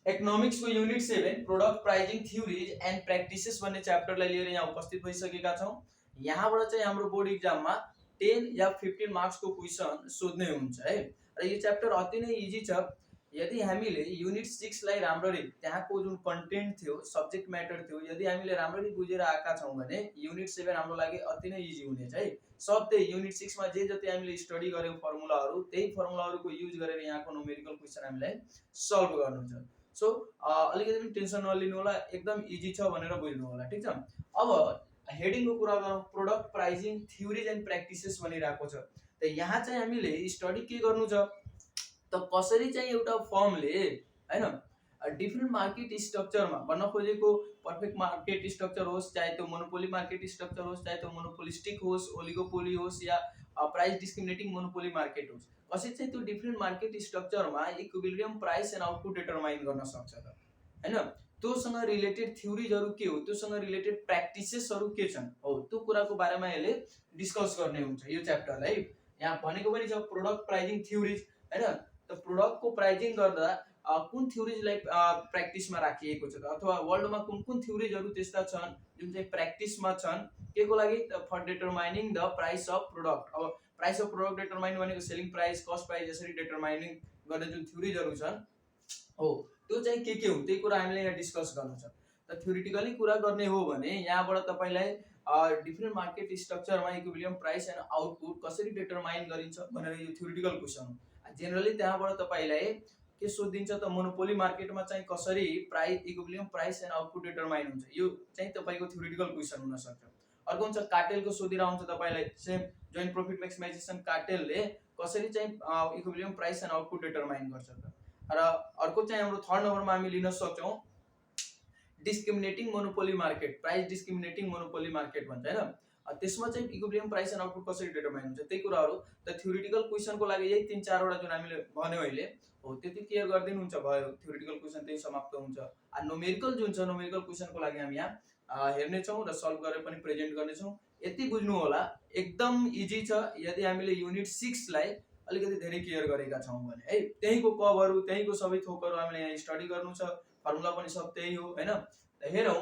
Economics को unit 7 product pricing theories and practices भन्ने च्याप्टरलाई लिएर यहाँ उपस्थित भइसकेका छौं। यहाँबाट चाहिँ हाम्रो बोर्ड एक्जाममा 10 या 15 मार्क्सको क्वेशन सोध्ने हुन्छ है। र यो च्याप्टर अति नै इजी छ। यदि हामीले युनिट 6 लाई राम्ररी त्यहाँको जुन कन्टेन्ट थियो, सब्जेक्ट म्याटर थियो, यदि हामीले राम्ररी बुझेर आएका छौं भने युनिट 7 हाम्रो लागि अति नै इजी हुनेछ है। सब त्यही युनिट 6 मा जे जति हामीले स्टडी गर्यौं फर्मुलाहरु, त्यही फर्मुलाहरुको युज गरेर यहाँको न्यूमेरिकल क्वेशन हामीलाई सल्भ गर्नु छ। सो अलिकति पनि टेन्सन नलिनु होला, एकदम इजी छ भनेर बुझ्नु होला, ठीक छ। अब हेडिङको कुरा गरौँ, product pricing theories and practices भनिरहेको छ। त यहाँ चाहिँ हामीले स्टडी के गर्नु छ त कसरी चाहिँ एउटा फर्मले हैन डिफरेंट मार्केट स्ट्रक्चरमा भन्न खोजेको पर्फेक्ट मार्केट स्ट्रक्चर होस्, चाहे त्यो मोनोपोली मार्केट स्ट्रक्चर होस्, चाहे त्यो मोनोपोलिस्टिक होस्, ओलिगोपोली होस् या प्राइस डिस्क्रिमिनेटिङ मोनोपोली मार्केट होस्, कसरी चाहिँ त्यो डिफरेंट मार्केट स्ट्रक्चरमा equilibrium price and output determine गर्न सक्छ त हैन। त्योसँग रिलेटेड थ्योरीजहरु के हो, त्योसँग रिलेटेड प्र्याक्टिसेसहरु के छन् हो, त्यो कुराको बारेमा यसले डिस्कस गर्ने हुन्छ यो च्याप्टरलाई। यहाँ भनेको पनि छ प्रोडक्ट प्राइजिङ थ्योरीज हैन। त प्रोडक्टको प्राइजिङ गर्दा कुन थ्योरीजलाई प्र्याक्टिसमा राखिएको छ अथवा वर्ल्डमा कुन कुन थ्योरीजहरु त्यस्ता छन् जुन चाहिँ प्र्याक्टिसमा छन् केको लागि for determining the price of product. अब प्राइस अफ प्रोडक्ट डिटरमाइन भनेको सेलिङ प्राइस, कस्ट प्राइस यसरी डिटरमाइनिङ गर्ने जुन थ्योरीजहरु छन् हो त्यो चाहिँ के हुन् त्यही कुरा हामीले यहाँ डिस्कस गर्नु छ। त थ्योरेटिकली कुरा गर्ने हो भने यहाँबाट तपाईलाई डिफरेंट मार्केट स्ट्रक्चरमा इक्विलिब्रियम प्राइस एन्ड आउटपुट कसरी डिटरमाइन गरिन्छ भनेर यो थ्योरेटिकल क्वेशन हो। जेनरली त्यहाँबाट तपाईलाई के सोधिन्छ त मोनोपोली मार्केटमा चाहिँ कसरी price equilibrium price and output determine हुन्छ, यो चाहिँ तपाईको थ्योरेटिकल क्वेशन हुन सक्छ। अर्को हुन्छ कार्टेलको सोधिरा हुन्छ तपाईलाई, सेम जोइन्ट प्रॉफिट मैक्सिमाइजेसन कार्टेलले कसरी चाहिँ equilibrium price and output determine गर्छ त। र अर्को चाहिँ हाम्रो थर्ड नम्बरमा हामी लिन सक्छौं discriminating monopoly market, price discriminating monopoly market भन्छ हैन। त्यसमा चाहिँ इक्विलिब्रियम प्राइस एन्ड आउटपुट कसरी डिटरमाइन हुन्छ त्यही कुराहरु। त थ्योरेटिकल क्वेशनको लागि यही 3-4 वटा जुन हामीले भन्यौ अहिले हो त्यति क्लियर गर्दिनु हुन्छ भयो, थ्योरेटिकल क्वेशन त्यही समाप्त हुन्छ। न्यूमेरिकल जुन छ न्यूमेरिकल क्वेशनको लागि हामी यहाँ हेर्ने छौं र सल्भ गरेर पनि प्रेजेन्ट गर्ने छौं। यति बुझ्नु होला, एकदम इजी छ यदि हामीले युनिट 6 लाई अलिकति धेरै क्लियर गरेका छौं भने है। त्यहीको कभरहरु, त्यहीको सबै थोकहरु हामीले यहाँ स्टडी गर्नु छ, फर्मुला पनि सब त्यही हो हैन। त हेरौं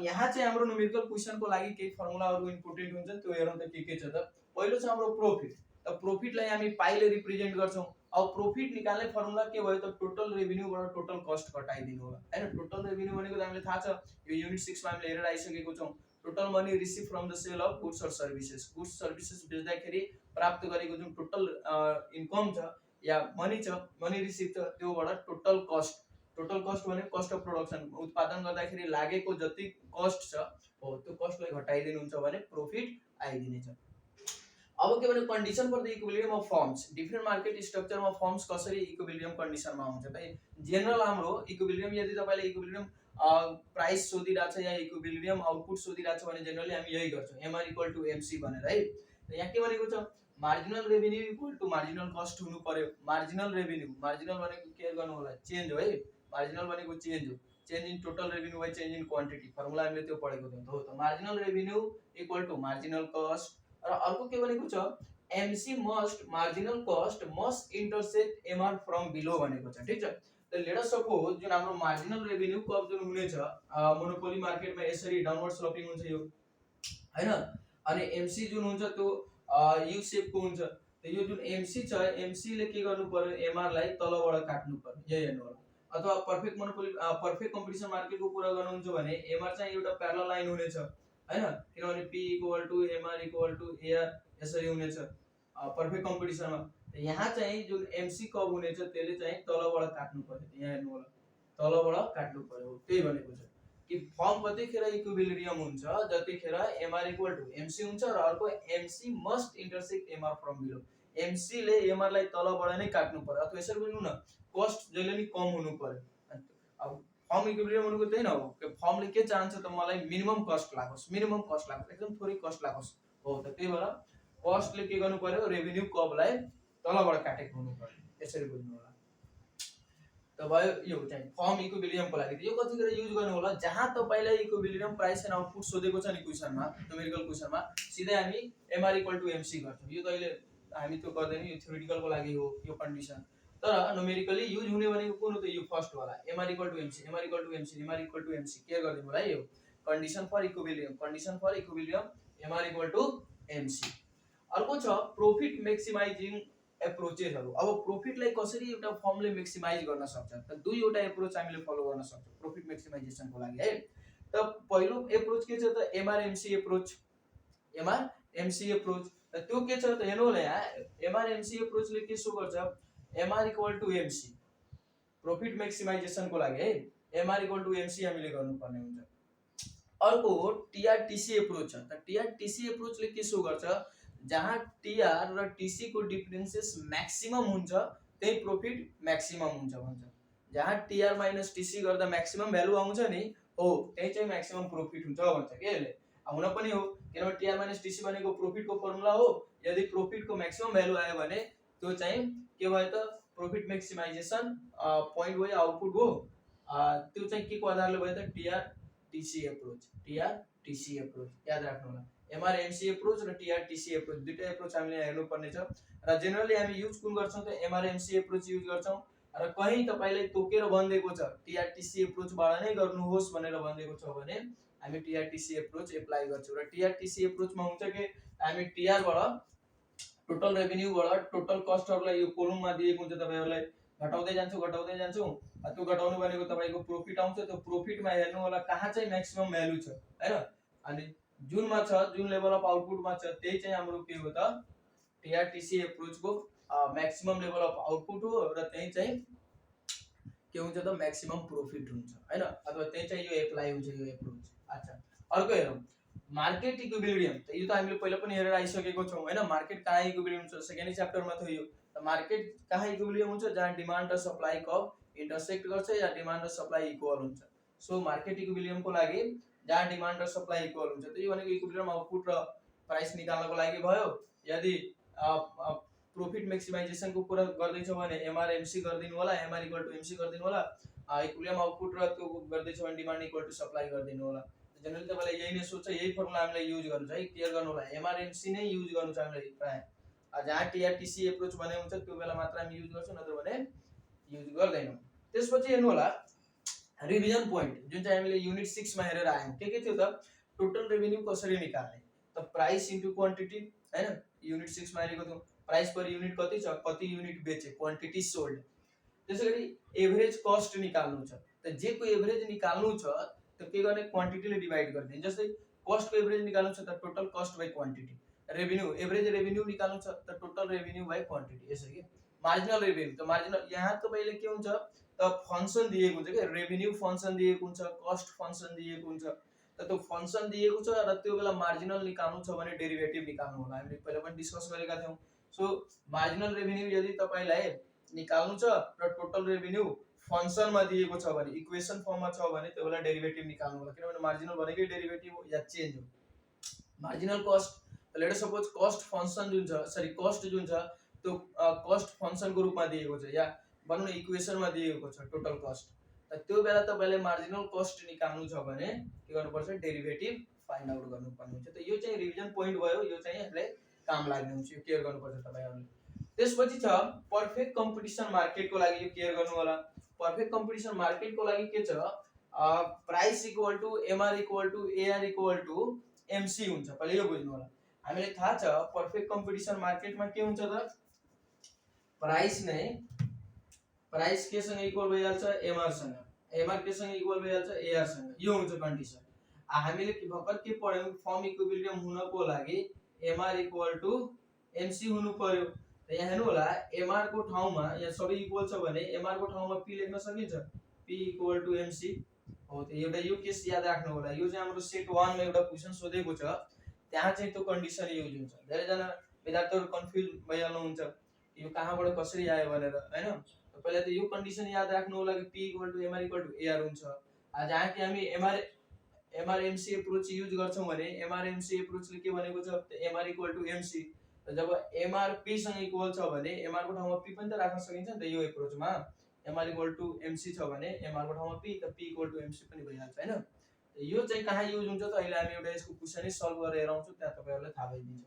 यहाँ चाहिँ हाम्रो न्यूमेरिकल क्वेशनको लागि केही फर्मुलाहरु इम्पोर्टेन्ट हुन्छ, त्यो हेरौं त के छ त। पहिलो छ हाम्रो प्रॉफिट। त प्रॉफिटलाई हामी पाइले रिप्रेजेन्ट गर्छौं। अब प्रॉफिट निकाल्ने फर्मुला के भयो त टोटल रेभेन्यूबाट टोटल कस्ट घटाइदिनु होला हैन। टोटल रेभेन्यू भनेको त हामीले थाहा छ, यो युनिट 6 मा हामीले हेरेर आइसकेको छौं। Total money receive from the sale of goods और सर्भिसेस, गुड्स सर्भिसेस बेच्दाखेरि प्राप्त गरेको जुन टोटल इन्कम छ या मनी छ, मनी रिसिभ छ, त्योबाट टोटल कस्ट भने कस्ट अफ प्रोडक्सन, उत्पादन गर्दाखेरि लागेको जति कस्ट छ हो त्यो कस्टलाई घटाइदिनु हुन्छ भने प्रॉफिट आइदिनेछ। अब के भने condition for the equilibrium of firms, different market स्ट्रक्चरमा फर्म्स कसरी इक्विलिब्रियम कन्डिसनमा हुन्छ त। जनरल हाम्रो इक्विलिब्रियम यदि तपाईले इक्विलिब्रियम प्राइस सोधिरा छ या इक्विलिब्रियम आउटपुट सोधिरा छ भने जनरली हामी यही गर्छौं, MR इक्वल टु MC भनेर है। यहाँ के भनेको छ marginal revenue equal to marginal cost हुनु पर्यो। मार्जिनल रेभेन्यू, मार्जिनल भनेको के गर्नु होला चेन्ज हो है, मार्जिनल भनेको चेन्ज हो, change in total revenue by change in quantity, formula हामीले त्यो पढेको थियौं हो। त marginal revenue equal to marginal cost. र अर्को के भनेको छ MC must marginal cost must intersect MR from below भनेको छ, ठीक छ। त लेट अस सपोज जुन हाम्रो मार्जिनल रेभेन्यू कब जुन हुनेछ मोनोपोली मार्केटमा यसरी डाउनवर्ड स्लोपिङ हुन्छ यो हैन। अनि MC जुन हुन्छ त्यो यू शेप को हुन्छ। त यो जुन MC छ, MC ले के गर्नु पर्यो MR लाई तलबाट काट्नु पर्यो, यही हेर्नु होला। अथवा पर्फेक्ट मोनोपोली पर्फेक्ट कम्पिटिसन मार्केटको कुरा गर्नुहुन्छ भने MR चाहिँ एउटा प्यारलल लाइन हुनेछ हैन, किनभने P equal to MR equal to AR यसरी हुनेछ पर्फेक्ट कम्पिटिसनमा। यहाँ चाहिँ जुन MC कब हुनेछ त्यसले चाहिँ तलबाट काट्नु पर्यो, यहाँ हेर्नु होला तलबाट काट्नु पर्यो, त्यही भनेको छ कि फर्म कतिखेर इक्विलिब्रियम हुन्छ जतिखेर MR इक्वल टु MC हुन्छ र अर्को MC must intersect MR from below. MC ले MR लाई तलबाट नै काट्नु पर्यो, अथवा यसरी बुझ्नु न कस्ट जहिले नि कम हुनु पर्यो। अब फर्म इक्विलिब्रियम भनेको त्यही न हो, फर्मले के चाहन्छ त मलाई मिनिमम कस्ट लागोस्, मिनिमम कस्ट लागोस्, एकदम थोरै कस्ट लागोस् हो। त त्यही भएर कस्टले के गर्नु पर्यो रेभेन्यू कबलाई तलबाट काटेको हुनु पर्यो, यसरी बुझ्नु होला। त भयो यो चाहिँ फर्म इक्विलिब्रियमको लागि। यो कतिखेर युज गर्नु होला जहाँ तपाईलाई इक्विलिब्रियम प्राइस एन्ड आउटपुट सोधेको छ नि क्वेशनमा, न्यूमेरिकल क्वेशनमा सिधै हामी MR इक्वल टु MC गर्छौं। यो त अहिले हामी त्यो गर्दैन, यो थ्योरेटिकलको लागि हो यो कन्डिसन। तर न्यूमेरिकली युज हुने भनेको कुन हो त यो फर्स्ट वाला mr equal to mc mr equal to mc mr equal to mc के गर्दिनु होला यो condition for equilibrium mr equal to mc अर्को छ प्रॉफिट मैक्सिमाइजिङ एप्रोचेसहरु अब प्रॉफिटलाई कसरी एउटा फर्मले मैक्सिमाइज गर्न सक्छ त दुईवटा एप्रोच हामीले फलो गर्न सक्छौं प्रॉफिट मैक्सिमाइजेसनको लागि है त पहिलो एप्रोच के छ त एमआरएमसी एप्रोच त त्यो के छ त हेर्नु होला यहाँ एमआरएमसी एप्रोचले के सो गर्छ MR equal to MC profit मैक्सिमाइजेसनको लागि है एमआर इक्वल टु एमसी हामीले गर्नुपर्ने हुन्छ अर्को टीआरटीसी एप्रोच छ त टीआरटीसी एप्रोचले के सो गर्छ जहाँ टीआर र टीसी को डिफरेंसेस मैक्सिमम हुन्छ त्यही प्रॉफिट मैक्सिमम हुन्छ भन्छ जहाँ टीआर माइनस टीसी गर्दा मैक्सिमम भ्यालु आउँछ नि हो त्यही चाहिँ मैक्सिमम प्रॉफिट हुन्छ भन्छ के यसले हुन पनि हो किनभने टीआर माइनस टीसी भनेको प्रॉफिट को फर्मुला हो यदि प्रॉफिट को मैक्सिमम भ्यालु आयो भने त्यो चाहिँ के भयो त प्रॉफिट मैक्सिमाइजेसन पॉइंट भयो आउटपुट हो त्यो चाहिँ के को आधारले भयो त टीआरटीसी एप्रोच याद राख्नु होला एमआरएमसी एप्रोच र टीआरटीसी एप्रोच दुईटा एप्रोच हामीले हेर्नु पर्ने छ र जनरली हामी युज कुन गर्छौं त एमआरएमसी एप्रोच युज गर्छौं र कहीं तपाईलाई तोकेर भनिएको छ टीआरटीसी एप्रोच बाट नै गर्नुहोस् भनेर भनिएको छ भने हामी टीआरटीसी एप्रोच एप्लाई गर्छौं र टीआरटीसी एप्रोच मा हुन्छ के हामी टीआर बाट टोटल रेभेन्यू बाट टोटल कस्टहरुलाई यो कोलममा दिएको हुन्छ तपाईहरुलाई घटाउँदै जान्छौं त्यो घटाउनु भनेको तपाईको प्रॉफिट आउँछ त्यो प्रॉफिटमा हेर्नु होला कहाँ चाहिँ म्याक्सिमम भ्यालु छ हैन अनि जुनमा छ जुन लेभल अफ आउटपुटमा छ त्यही चाहिँ हाम्रो के हो त टीआरटीसी एप्रोच को मैक्सिमम लेभल अफ आउटपुट हो र त्यही चाहिँ के हुन्छ त मैक्सिमम प्रॉफिट हुन्छ हैन अथवा त्यही चाहिँ यो एप्लाई हुन्छ यो एप्रोच अच्छा अर्को हेरौं मार्केट इक्विलिब्रियम त यो त हामीले पहिला पनि हेरेर आइसकेको छौं हैन मार्केट कहाँ इक्विलिब्रियम छ सेकेन्ड च्याप्टरमा थियो यो त मार्केट कहाँ इक्विलिब्रियम हुन्छ जहाँ डिमान्ड र सप्लाई कर्व इंटरसेक्ट गर्छ या डिमान्ड र सप्लाई इक्वल हुन्छ सो मार्केट इक्विलिब्रियम को लागि जहाँ डिमान्ड र सप्लाई इक्वल हुन्छ त यो भनेको इक्विलिब्रियम आउटपुट र प्राइस निकाल्नको लागि भयो यदि प्रॉफिट मैक्सिमाइजेसन को कुरा गर्दै छ भने एमआरएमसी गर्दिनु होला एमआर इक्वल टु एमसी गर्दिनु होला इक्विलिब्रियम आउटपुट र त्यो गर्दै छ भने डिमान्ड इक्वल टु सप्लाई गर्दिनु होला जनरली तपाईलाई यही नै सोच्छ यही फर्मुला हामीले युज गर्नु छ है क्लियर गर्नु होला एमआरएमसी नै युज गर्नु छ हामीले प्राय जहाँ टीआरटीसी एप्रोच भने हुन्छ त्यो बेला मात्र हामी युज गर्छौं नत्र भने युज गर्दैनौं त्यसपछि हेर्नु होला रिभिजन पॉइंट जुन चाहिँ हामीले युनिट 6 मा हेरेर आयौं के थियो त टोटल रेभेन्यू कसरी निकाल्ने त प्राइस इन्टु क्वान्टिटी हैन युनिट 6 मा हेरेको थियौ प्राइस पर युनिट कति छ कति युनिट बेचे क्वान्टिटी सोल्ड त्यसैगरी एभरेज कस्ट निकाल्नु छ त जे को एभरेज निकाल्नु छ त के गर्ने क्वान्टिटीले डिवाइड गर्दिनु जस्तै कस्ट को एभरेज निकाल्नु छ त total cost by quantity revenue average revenue निकाल्नु छ त टोटल रेभेन्यू बाइ क्वान्टिटी यसै के मार्जिनल रेभेन्यू त मार्जिनल यहाँ तपाईले के हुन्छ त फंक्सन दिएको हुन्छ के रेभेन्यू फंक्सन दिएको हुन्छ कस्ट फंक्सन दिएको हुन्छ त त्यो फंक्सन दिएको छ र त्यो बेला मार्जिनल निकाल्नु छ भने डेरिभेटिभ निकाल्नु होला हामीले पहिला पनि डिस्कस गरेका थियौ सो मार्जिनल रेभेन्यू यदि तपाईलाई निकाल्नु छ र टोटल रेभेन्यू फंक्सन मा दिएको छ भने इक्वेशन फर्म मा छ भने त्यो बेला डेरिभेटिभ निकाल्नु होला किनभने मार्जिनल भनेकै डेरिभेटिभ हो या चेन्ज हो marginal cost let us suppose cost function जुन छ सरी कस्ट जुन छ त्यो कस्ट फंक्सन को रूपमा दिएको छ या भनौं न इक्वेशन मा दिएको छ टोटल कस्ट त त्यो बेला तपाईले मार्जिनल कस्ट निकाल्नु छ भने के गर्नुपर्छ डेरिभेटिभ फाइन्ड आउट गर्नुपर्ने हुन्छ त यो चाहिँ रिभिजन पोइन्ट भयो यो चाहिँ हामीलाई काम लाग्ने हुन्छ यो क्लियर गर्नुपर्छ तपाईहरुले त्यसपछि छ परफेक्ट कम्पिटिसन मार्केट को लागि यो क्लियर गर्नु होला परफेक्ट कम्पिटिसन मार्केट को लागि के छ price equal to MR equal to AR equal to MC हुन्छ पहिले यो बुझ्नु होला हामीलाई थाहा छ परफेक्ट कम्पिटिसन मार्केटमा के हुन्छ त प्राइस के सँग इक्वल भइहाल्छ एमआर सँग एमआर के सँग इक्वल भइहाल्छ एआर सँग यो हुन्छ कन्डिसन हामीले भर्खर के पढ्यौं फर्म इक्विलिब्रियम हुनको लागि एमआर इक्वल टु एमसी हुनु पर्यो त यहाँ हेर्नु होला एमआर को ठाउँमा यहाँ सबै इक्वल छ भने एमआर को ठाउँमा पी लेख्न सकिन्छ पी इक्वल टु एमसी हो त एउटा यो केस याद राख्नु होला यो चाहिँ हाम्रो सेट 1 मा एउटा क्वेशन सोधेको छ त्यहाँ चाहिँ त्यो कन्डिसन युज हुन्छ धेरै जना विद्यार्थीहरु कन्फ्युज भइहाल्नुहुन्छ यो कहाँबाट कसरी आयो भनेर हैन पहिला त यो कन्डिसन याद राख्नु होला कि p equal to mr equal to ar हुन्छ जहाँ कि हामी mrmc एप्रोच युज गर्छौं भने mrmc एप्रोचले के भनेको छ mr इक्वल टु mc जब mr p सँग इक्वल छ भने mr को ठाउँमा p पनि त राख्न सकिन्छ नि त यो एप्रोचमा mr इक्वल टु mc छ भने mr को ठाउँमा p त p इक्वल टु mc पनि भइहाल्छ हैन यो चाहिँ कहाँ युज हुन्छ त अहिले हामी एउटा यसको क्वेशनै सल्भ गरेर हेरौँछौं त्यहाँ तपाईहरुलाई थाहा भइदिन्छ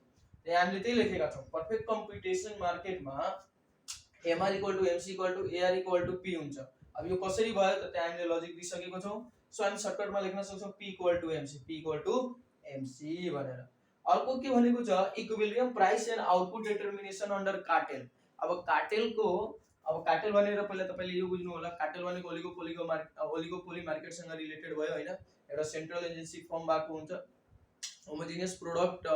त्यहाँ हामीले त्यही लेखेका छौं परफेक्ट कम्पिटिसन मार्केटमा MR equal to MC equal to AR equal to P हुन्छ। अब यो कसरी भयो त त्यहाँ हामीले लजिक दिइसकेको छौं। सो हामी सर्टकटमा लेख्न सक्छौं पी इक्वल टु एमसी भनेर। अर्को के भनेको छ equilibrium price and output determination under cartel. अब कार्टेल भनेर पहिला तपाईले यो बुझ्नु होला, कार्टेल भनेको ओलिगोपोली मार्केटसँग रिलेटेड भयो हैन। एउटा सेन्ट्रल एजेन्सी फर्म भएको हुन्छ, होमोजिनियस प्रोडक्ट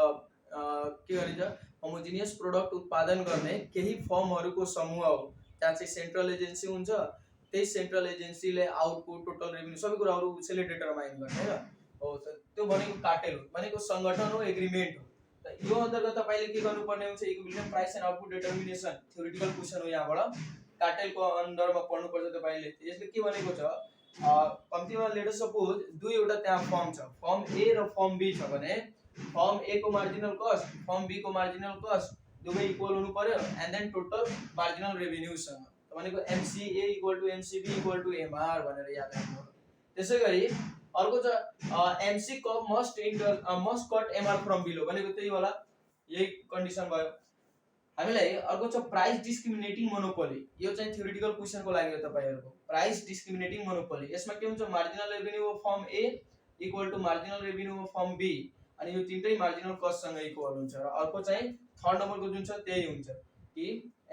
के गरिन्छ, होमोजिनियस प्रोडक्ट उत्पादन गर्ने केही फर्महरुको समूह हो। त्यहाँ चाहिँ सेन्ट्रल एजेन्सी हुन्छ, त्यही सेन्ट्रल एजेन्सीले आउटपुट टोटल रेभेन्यू सबै कुराहरु उसैले डिटरमाइन गर्ने हैन। हो त्यो भनेको कार्टेल हो, भनेको संगठन हो, एग्रीमेन्ट हो। त यो अन्तर्गत तपाईले के गर्नुपर्ने हुन्छ, equilibrium price and output determination theoretical question हो। यहाँबाट कार्टेलको अन्डरमा पढ्नु पर्छ तपाईले। यसले के भनेको छ, कम्तीमा लेट अस सपोज दुईवटा त्यहाँ फर्म छ, फर्म ए र फर्म बी छ भने फर्म ए को मार्जिनल कस्ट, फर्म बी को मार्जिनल कस्ट दुवै इक्वल हुनु पर्यो and then total marginal revenue सँग भनेको MCA equal to MCB equal to MR भनेर याद राख्नु। त्यसैगरी अर्को छ MC cup must cut MR from below भनेको त्यही होला, यही कन्डिसन भयो। हामीलाई अर्को छ प्राइस डिस्क्रिमिनेटिङ मोनोपोली। यो चाहिँ थ्योरेटिकल क्वेशनको लागि हो तपाईहरुको। प्राइस डिस्क्रिमिनेटिङ मोनोपोली यसमा के हुन्छ, marginal revenue of firm A equal to marginal revenue of firm B अनि यो तीनटै मार्जिनल कस्ट सँग इक्वल हुन्छ। र अर्को चाहिँ थर्ड नम्बरको जुन छ त्यही हुन्छ कि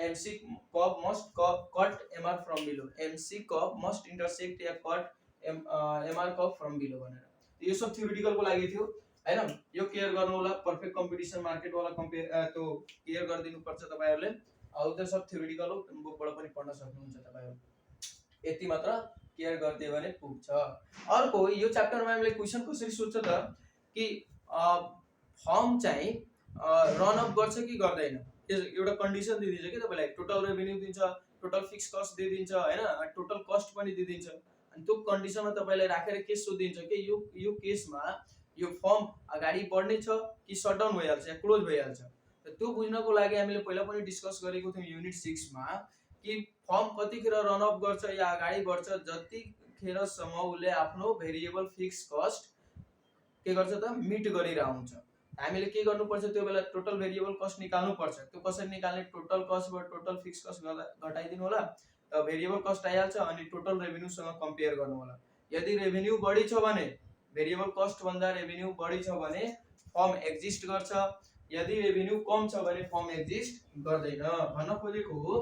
MC cup must cut MR from below, MC cup must intersect yeah cut MR cup from below भनेर। यो सब थ्योरेटिकल को लागि थियो हैन। यो केयर गर्नु होला, परफेक्ट कम्पिटिसन मार्केट वाला त्यो केयर गरिदिनु पर्छ तपाईहरुले। अरु त सब थ्योरेटिकल हो, बुकबाट पनि पढ्न सक्नुहुन्छ तपाईहरु। यति मात्र केयर गर्दियो भने पुग्छ। अर्को यो च्याप्टरमा हामीले क्वेशन कसरी सोध्छ त कि फर्म चाहिँ रन अप गर्छ कि गर्दैन। एउटा कन्डिसन दिइदिन्छ के तपाईलाई, टोटल रेभेन्यू दिन्छ, टोटल फिक्स कस्ट दिइदिन्छ हैन, टोटल कस्ट पनि दिइदिन्छ। अनि त्यो कन्डिसनमा तपाईलाई राखेर के सोधिन्छ कि यो केसमा यो फर्म अगाडि बढ्ने छ कि शट डाउन भइहाल्छ या क्लोज भइहाल्छ। त त्यो बुझ्नको लागि हामीले पहिला पनि डिस्कस गरेको थियौं युनिट 6 मा कि फर्म कतिखेर रन अप गर्छ या अगाडि बढ्छ जतिखेरसम्म उले आफ्नो भेरिएबल फिक्स कस्ट के गर्छ त मिट गरिरा हुन्छ। हामीले के गर्नुपर्छ, त्यो बेला टोटल भेरिएबल कस्ट निकाल्नु पर्छ। त्यो कसरी निकाल्ने, टोटल कस्टबाट टोटल फिक्स कस्ट घटाइदिनु होला, त भेरिएबल कस्ट आइहाल्छ अनि टोटल रेभेन्यू सँग कम्पेयर गर्नु होला। यदि रेभेन्यू बढी छ भने, भेरिएबल कस्ट भन्दा रेभेन्यू बढी छ भने फर्म एक्जिस्ट गर्छ, यदि रेभेन्यू कम छ भने फर्म एक्जिस्ट गर्दैन। भन्न खोजेको हो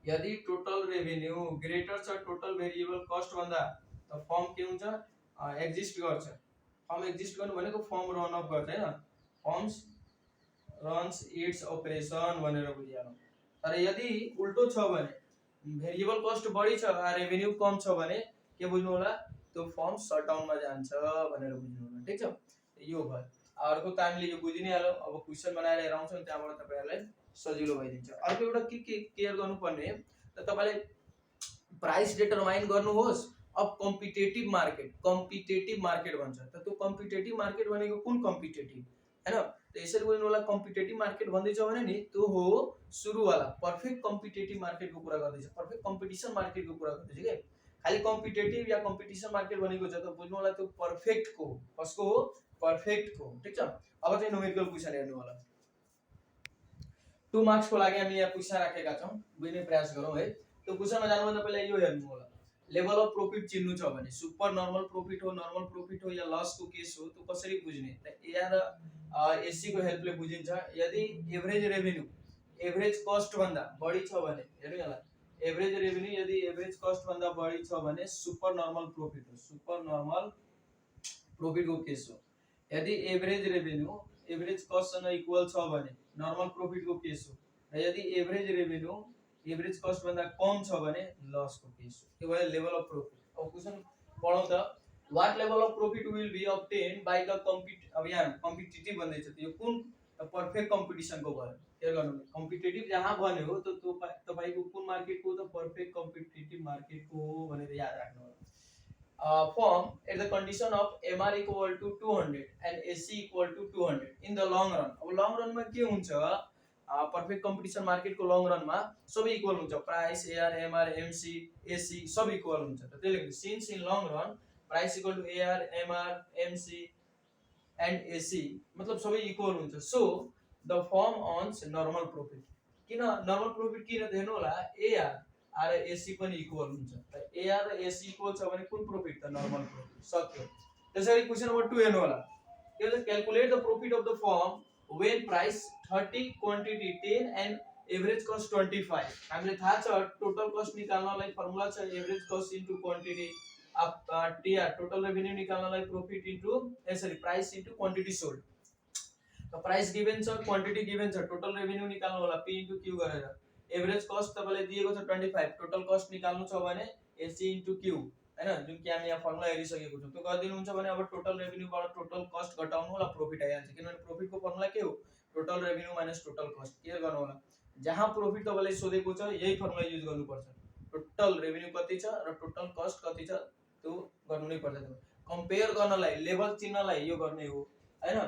यदि टोटल रेभेन्यू ग्रेटर छ टोटल भेरिएबल कस्ट भन्दा त फर्म के हुन्छ, एक्जिस्ट गर्छ। फर्म एक्जिस्ट गर्नु भनेको फर्म रन अप गर्छ हैन, फर्म्स रन्स इट्स अपरेसन भनेर बुझिहालौ। तर यदि उल्टो छ भने भेरिएबल कस्ट बढी छ रेभेन्यू कम छ भने के बुझ्नु होला, त्यो फर्म शट डाउन मा जान्छ भनेर बुझ्नु होला। ठीक छ, यो भयो। अर्को त हामीले यो बुझि नै हाल्यौ। अब क्वेशन बनाएर हेराउँछौं, त्यहाँबाट तपाईहरुलाई सजिलो भइदिन्छ। अर्को एउटा के केयर गर्नुपर्ने त तपाईले प्राइस डिटरमाइन गर्नुहोस्। अब कम्पिटिटिभ मार्केट भन्छ। त त्यो कम्पिटिटिभ मार्केट भनेको कुन कम्पिटिटिभ हैन, त यसरी बुझ्नु होला। कम्पिटिटिभ मार्केट भन्दैछ भने नि त्यो हो सुरु वाला, परफेक्ट कम्पिटिटिभ मार्केटको कुरा गर्दैछ, परफेक्ट कम्पिटिसन मार्केटको कुरा गर्दैछ के। खाली कम्पिटिटिभ या कम्पिटिसन मार्केट भनेको छ त बुझ्नु होला त्यो परफेक्ट को, कसको हो, परफेक्ट को। ठीक छ, अब चाहिँ न्यूमेरिकल क्वेशन हेर्नु होला। 2 मार्क्स को लागि हामी यहाँ क्वेशन राखेका छौं, बुझ्ने प्रयास गरौँ है। त्यो क्वेशनमा जानुभन्दा पहिला यो हेर्नु होला, लेभल अफ प्रॉफिट चिन्नु छ भने सुपर नर्मल प्रॉफिट हो, नर्मल प्रॉफिट हो या लस को केस हो, त्यो कसरी बुझ्ने त एआर एससी को हेल्पले बुझिन्छ। यदि एभरेज रेभेन्यू एभरेज कस्ट भन्दा बढी छ भने हेर्नु होला, एभरेज रेभेन्यू यदि एभरेज कस्ट भन्दा बढी छ भने सुपर नर्मल प्रॉफिट हो, सुपर नर्मल प्रॉफिट को केस हो। यदि एभरेज रेभेन्यू एभरेज कस्ट सँग इक्वल छ भने नर्मल प्रॉफिट को केस हो। र यदि एभरेज रेभेन्यू एभरेज कस्ट भन्दा कम छ भने लस को केस हो। त्यो भयो लेभल अफ प्रॉफिट। अब क्वेशन पढौं त, what level of profit will be obtained by the अब यहाँ कम्पिटिटिभ भन्दै छ, त्यो कुन परफेक्ट कम्पिटिसन को भयो। के गर्नु, कम्पिटिटिभ जहाँ भन्यो त त्यो तपाईको कुन मार्केट को, त परफेक्ट कम्पिटिटिभ मार्केट को हो भनेर याद राख्नु होला। Firm at the condition of MR equal to 200 and AC equal to 200 in the long run. अब लङ रन मा के हुन्छ, परफेक्ट कम्पिटिसन मार्केट को लङ रन मा सबै इक्वल हुन्छ, price AR MR MC AC सब इक्वल हुन्छ। त त्यसले since in long run price equal to AR MR MC and AC मतलब सबै इक्वल हुन्छ। So the firm earns normal profit. किन नर्मल प्रोफिट किन त हेर्नु होला एआर आर एसी पनि इक्वल हुन्छ त एआर र एसी इक्वल छ भने कुन प्रोफिट त नर्मल प्रोफिट सक्यो। त्यसैले क्वेशन नम्बर 2 हेर्नु होला के भन्छ calculate the profit of the firm when price 30 quantity 10 and average cost 25। हामीले थाहा छ टोटल कस्ट निकाल्नलाई फर्मुला छ average cost into quantity TR total revenue निकाल्नलाई profit into sorry price into quantity sold. त प्राइस गिवन छ quantity given छ total revenue निकाल्नु होला पी इन्टु क्यू गरेर एभरेज कस्ट तपाईलाई दिएको छ 25 टोटल कस्ट निकाल्नु छ भने एसी इन्टु क्यू हैन जुन कि हामी यहाँ फर्मुला हेरिसकेको छौं त्यो गरिदिनु हुन्छ भने अब टोटल रेभेन्यूबाट टोटल कस्ट घटाउनु होला प्रॉफिट आइहाल्छ किनभने प्रॉफिटको फर्मुला के हो total revenue minus total cost के गर्नु होला जहाँ प्रॉफिट तपाईलाई सोधेको छ यही फर्मुला युज गर्नुपर्छ टोटल रेभेन्यू कति छ र टोटल कस्ट कति छ त्यो गर्नु नै पर्छ कम्पेयर गर्नलाई लेभल चिन्हलाई यो गर्ने हो हैन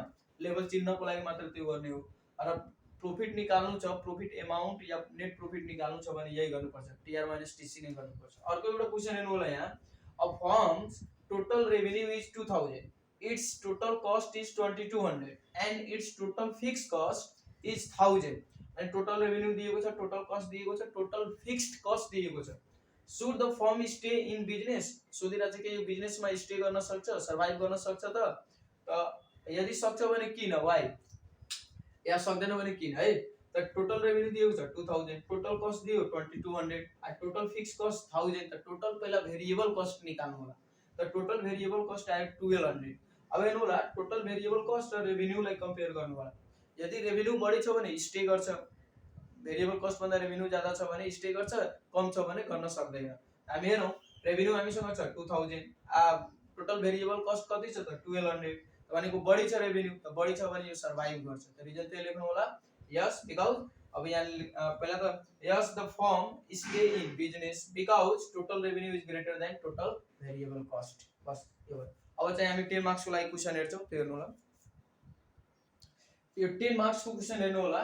लेभल चिन्हको लागि मात्र त्यो गर्ने हो र प्रॉफिट निकाल्नु छ प्रॉफिट अमाउन्ट या नेट प्रॉफिट निकाल्नु छ भने यही गर्नुपर्छ टीआर माइनस टीसी नै गर्नुपर्छ। अर्को एउटा क्वेशन हेर्नु होला यहाँ a firms total revenue is 2000 it's total cost is 2200 and it's total fix cost is 1000 अनि टोटल रेभेन्यू दिएको छ टोटल कस्ट दिएको छ टोटल फिक्स्ड कस्ट दिएको छ should the firm stay in business सोधिरा चाहिँ के यो बिजनेसमा स्टे गर्न सक्छ सर्भाइभ गर्न सक्छ त यदि सक्छ भने किन व्हाई या सक्दैन भने किन है त टोटल रेभेन्यू दिएको छ 2000 टोटल कस्ट दियो 2200 आ टोटल फिक्स कस्ट 1000 त टोटल पहिला भेरिएबल कस्ट निकाल्नु होला त टोटल भेरिएबल कस्ट आयो 1200। अब हेर्नु होला टोटल भेरिएबल कस्ट र रेभेन्यूलाई कम्पेयर गर्नु होला यदि रेभेन्यू बढी छ भने स्टे गर्छ भेरिएबल कस्ट भन्दा रेभेन्यू ज्यादा छ भने स्टे गर्छ कम छ भने गर्न सक्दैन। हामी हेरौं रेभेन्यू हामीसँग छ 2000 आ टोटल भेरिएबल कस्ट कति छ त 1200 भनेको बढी छ रेभेन्यू त बढी छ भने यो सर्भाइभ गर्छ त रिजल्ट त्यही लेख्नु होला यस बिकज अब यहाँ पहिला त yes the firm stay in business because total revenue is greater than total variable cost बस यो अब चाहिँ हामी 10 मार्क्स को लागि क्वेशन हेर्छौं त्यो हेर्नु होला यो 10 मार्क्स को क्वेशन हेर्नु होला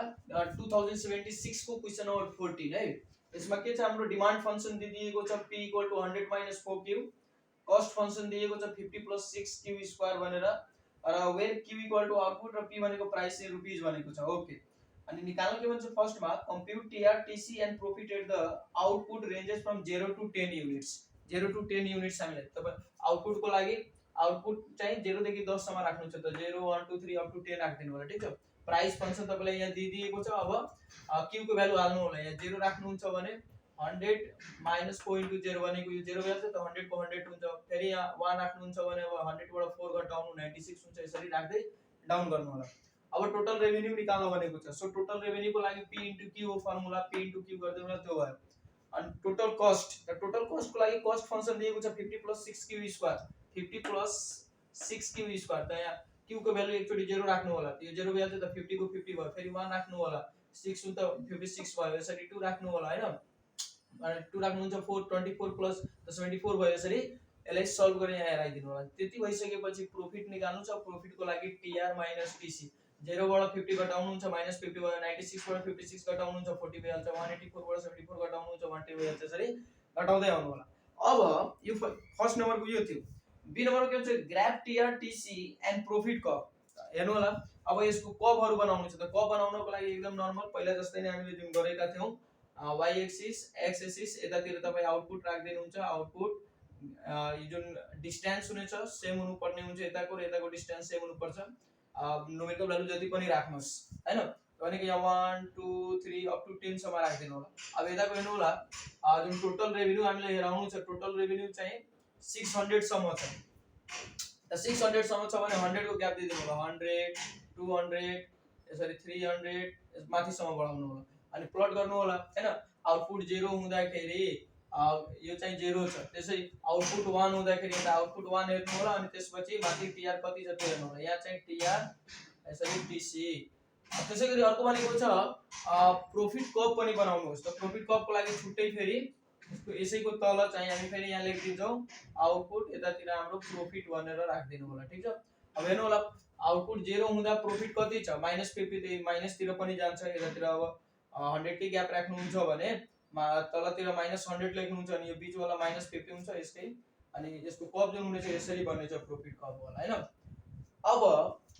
2076 को क्वेशन नम्बर 14 है यसमा के छ हाम्रो डिमान्ड फंक्सन दिएको छ p = 100 - 4q कस्ट फंक्सन दिएको छ 50 + 6q² भनेर र वेयर q = आउटपुट र p भनेको प्राइस इन रुपीज भनेको छ ओके अनि निकाल्न के भन्छ फर्स्ट मा compute TR TC and profit at the output ranges from 0 to 10 units 0 to 10 units हामीले तपाई आउटपुट को लागि आउटपुट चाहिँ 0 देखि 10 सम्म राख्नु छ त 0 1 2 3 अप टु 10 राख्दिनु होला ठीक छ। प्राइस फंक्सन तपाईलाई यहाँ दिएको छ अब q को भ्यालु हाल्नु होला यहाँ 0 राख्नुहुन्छ भने 100 - 4 * 0 भनेको यो 0 भ्यालु त 100 को 100 हुन्छ फेरि यहाँ 1 राख्नुहुन्छ भने अब 100 बाट 4 घटाउनु 96 हुन्छ यसरी राख्दै डाउन गर्नु होला। अब टोटल रेभेन्यू निकाल्न भनेको छ सो टोटल रेभेन्यू को लागि p * q हो फर्मुला p * q गर्दै होला त्यो भयो अनि टोटल कस्ट को लागि कस्ट फंक्सन दिएको छ 50 + 6q² 50 + 6q² त यहाँ q को भ्यालु एकचोटी 0 राख्नु होला त्यो 0 भ्यालु त 50 को 50 भयो फेरि 1 राख्नु होला 6 त 56 भयो यसरी 2 राख्नु होला हैन अनि 2 राख्नुहुन्छ 4 24 + 74 भयो यसरी यसलाई सल्भ गरे यहाँ राखिदिनु होला त्यति भइसकेपछि प्रॉफिट निकाल्नु छ प्रॉफिट को लागि टीआर माइनस टीसी 0 बाट 50 घटाउनु हुन्छ -50 भयो 96 बाट 56 घटाउनु हुन्छ 40 भइहाल्छ 184 बाट 74 घटाउनु हुन्छ 110 भइहाल्छ यसरी घटाउँदै आउनु होला। अब यो फर्स्ट नम्बर को यो थियो बी नम्बर के हुन्छ graph TR TC and profit curve हेर्नु होला अब यसको कर्वहरु बनाउनु छ त कर्व बनाउनको लागि एकदम नर्मल पहिला जस्तै नै हामीले जुन गरेका थियौ y एक्सिस x एक्सिस यतातिर तपाई आउटपुट राख्दिनु हुन्छ आउटपुट यो जुन डिस्टेन्स हुनेछ सेम हुनु पर्ने हुन्छ यताको र यताको डिस्टेन्स सेम हुनु पर्छ न्युमेरिकल भ्यालु जति पनि राख्नुस् हैन भनेको यहाँ 1 2 3 अप टु 10 सम्म राख्दिनु होला। अब यताको हेर्नु होला जुन टोटल रेभेन्यू हामीले हेराउनु छ टोटल रेभेन्यू चाहिँ 600 सम्म छ त 600 सम्म छ भने 100 को ग्याप दिदिनु होला 100 200 यसरी 300 माथि सम्म बढाउनु होला अनि प्लट गर्नु होला हैन आउटपुट 0 हुँदाखेरि यो चाहिँ 0 छ त्यसै आउटपुट 1 हुँदाखेरि यहाँ आउटपुट 1 हेर्नु होला अनि त्यसपछि माथि टीआर कति छ त्यो हेर्नु होला यहाँ चाहिँ टीआर यसरी टीसी त्यसैगरी अर्को भनेको छ प्रॉफिट कर्व पनि बनाउनुहोस् त प्रॉफिट कर्व को लागि छुट्टै फेरि यसैको तल चाहिँ हामी फेरि यहाँ लेखिदिन्छौं आउटपुट यतातिर हाम्रो प्रॉफिट भनेर राख्दिनु होला ठीक छ। अब हेर्नु होला आउटपुट 0 हुँदा प्रॉफिट कति छ -50 त्यही माइनस तिर पनि जान्छ यतातिर अब 100 के ग्याप राख्नुहुन्छ भने तलतिर -100 लेख्नुहुन्छ अनि यो बीच वाला -50 हुन्छ यसकै अनि यसको कर्व जुन हुनेछ यसरी बन्नेछ प्रॉफिट कर्व होला हैन। अब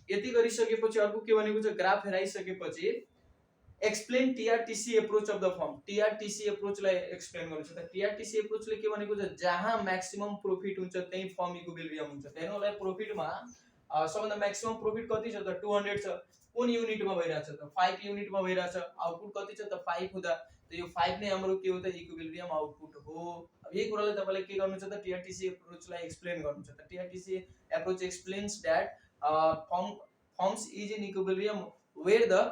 यति गरिसकेपछि अर्को के भनेको छ ग्राफ हेराइसकेपछि explain TRTC approach of the firm. TRTC अप्रोचलाई एक्सप्लेन गर्नु छ। त टीआरटीसी अप्रोचले के भनेको छ, जहाँ म्याक्सिमम प्रोफिट हुन्छ त्यही फर्म इक्विलिब्रियम हुन्छ। हेर्नु होला प्रोफिटमा सबभन्दा म्याक्सिमम प्रोफिट कति छ त 200 छ। कुन युनिटमा भइरहेछ त 5 युनिटमा भइरहेछ। आउटपुट कति छ त 5 हुँदा त यो 5 नै हाम्रो के हो त इक्विलिब्रियम आउटपुट हो। अब यही कुरालाई तपाईले के गर्नु छ त टीआरटीसी अप्रोचलाई एक्सप्लेन गर्नु छ। त TRTC approach explains that firms is in equilibrium where the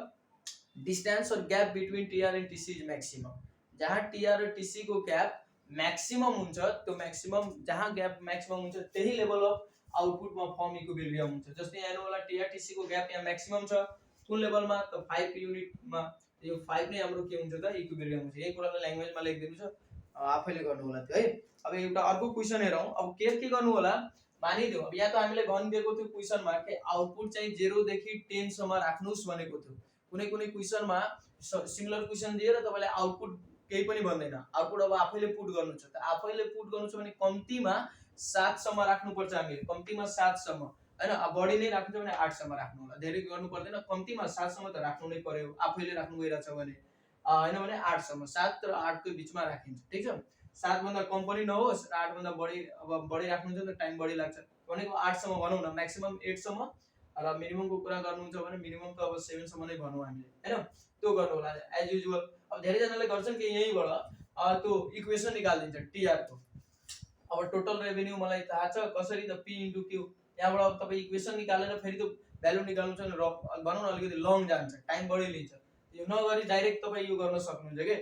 distance और gap between TR and TC is maximum. जहाँ टीआर और टीसी को गैप मैक्सिमम हुन्छ, तो मैक्सिमम जहाँ गैप मैक्सिमम हुन्छ त्यही लेभल अफ आउटपुट में फर्म इक्विलिब्रियम हुन्छ। जस्तै हेर्नु होला टीआरटीसी को गैप यहाँ मैक्सिमम छ कुन लेभलमा त 5 युनिट मा। यो 5 नै हाम्रो के हुन्छ त इक्विलिब्रियम हुन्छ। यही कुरालाई ल्याङ्ग्वेजमा लेखिदिनु छ, आफैले गर्नु होला त्यो है। अब एउटा अर्को क्वेशन हेरौं। अब के गर्नु होला मानिदियो। अब यहाँ त हामीले भनिदिएको थियो क्वेशनमा के आउटपुट चाहिँ 0 देखि 10 सम्म राख्नुस् भनेको थियो। कुनै कुनै क्वेशनमा सिमिलर क्वेशन दिएर तपाईले आउटपुट केही पनि भन्दैन, आउटपुट अब आफैले पुट गर्नु छ। त आफैले पुट गर्नु छ भने कम्तीमा 7 सम्म राख्नु पर्छ हामीले, कम्तीमा 7 सम्म हैन। अब बढी नै राख्नु छ भने 8 सम्म राख्नु होला, धेरै गर्नु पर्दैन। कम्तीमा 7 सम्म त राख्नु नै पर्यो, आफैले राख्नु गइराछ भने हैन भने 8 सम्म। 7 र 8 को बीचमा राखिन्छ, ठीक छ। 7 भन्दा कम पनि नहोस् र 8 भन्दा बढी। अब बढी राख्नुहुन्छ त टाइम बढी लाग्छ भनेको 8 सम्म भनौं न, म्याक्सिमम 8 सम्म र मिनिमम को कुरा गर्नुहुन्छ भने मिनिमम त अब 7 सम्म नै भनौं हामीले हैन। त्यो गर्नु होला एज युजुअल। अब धेरै जनाले गर्छन् कि यहीबाट त्यो इक्वेसन निकाल्दिन्छ टीआर को। अब टोटल रेभेन्यू मलाई थाहा छ कसरी त p * q। यहाँबाट अब तपाई इक्वेसन निकालेर फेरि त्यो भ्यालु निकाल्नु छ भने भनौं न अलिकति लङ जान्छ, टाइम बढी लिन्छ। यो नगरी डाइरेक्ट तपाई यो गर्न सक्नुहुन्छ के।